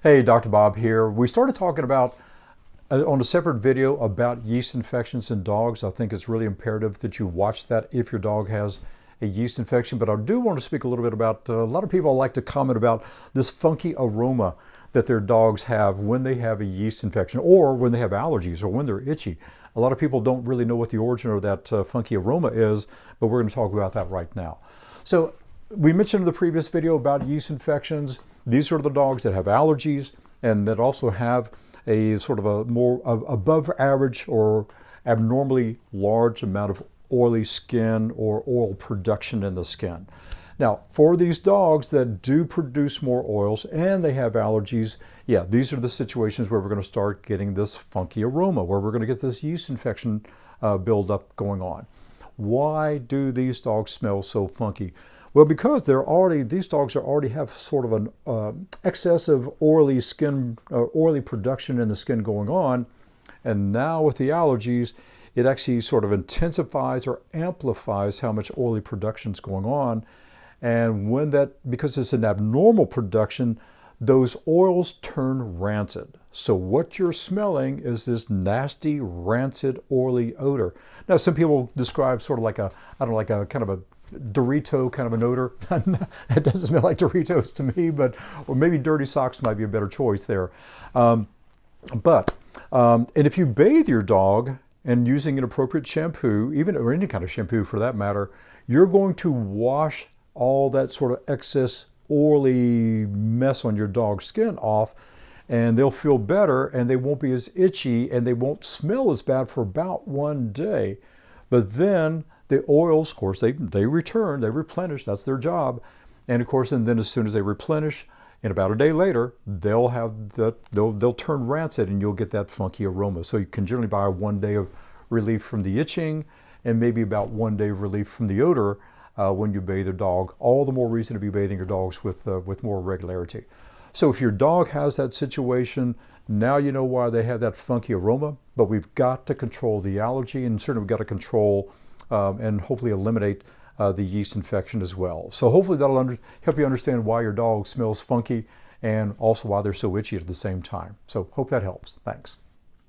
Hey, Dr. Bob here. We started talking about on a separate video about yeast infections in dogs. I think it's really imperative that you watch that if your dog has a yeast infection. But I do want to speak a little bit about a lot of people like to comment about this funky aroma that their dogs have when they have a yeast infection or when they have allergies or when they're itchy. A lot of people don't really know what the origin of that funky aroma is, but we're going to talk about that right now. So we mentioned in the previous video about yeast infections. These are the dogs that have allergies and that also have a sort of a more above average or abnormally large amount of oily skin or oil production in the skin. Now, for these dogs that do produce more oils and they have allergies, yeah, these are the situations where we're going to start getting this funky aroma, where we're going to get this yeast infection buildup going on. Why do these dogs smell so funky? Well, because these dogs already have sort of an excessive oily skin, oily production in the skin going on. And now with the allergies, it actually sort of intensifies or amplifies how much oily production is going on. And because it's an abnormal production, those oils turn rancid. So what you're smelling is this nasty, rancid, oily odor. Now, some people describe sort of like like a kind of a Dorito kind of an odor. It doesn't smell like Doritos to me, or maybe dirty socks might be a better choice there. And if you bathe your dog and using an appropriate shampoo, or any kind of shampoo for that matter, you're going to wash all that sort of excess oily mess on your dog's skin off, and they'll feel better and they won't be as itchy and they won't smell as bad for about one day. But then the oils, of course, they return, they replenish, that's their job. And of course, and then as soon as they replenish, in about a day later, they'll turn rancid and you'll get that funky aroma. So you can generally buy 1 day of relief from the itching and maybe about 1 day of relief from the odor when you bathe your dog. All the more reason to be bathing your dogs with more regularity. So if your dog has that situation, now you know why they have that funky aroma, but we've got to control the allergy, and certainly we've got to control and hopefully eliminate the yeast infection as well. So hopefully that'll help you understand why your dog smells funky and also why they're so itchy at the same time. So hope that helps. Thanks.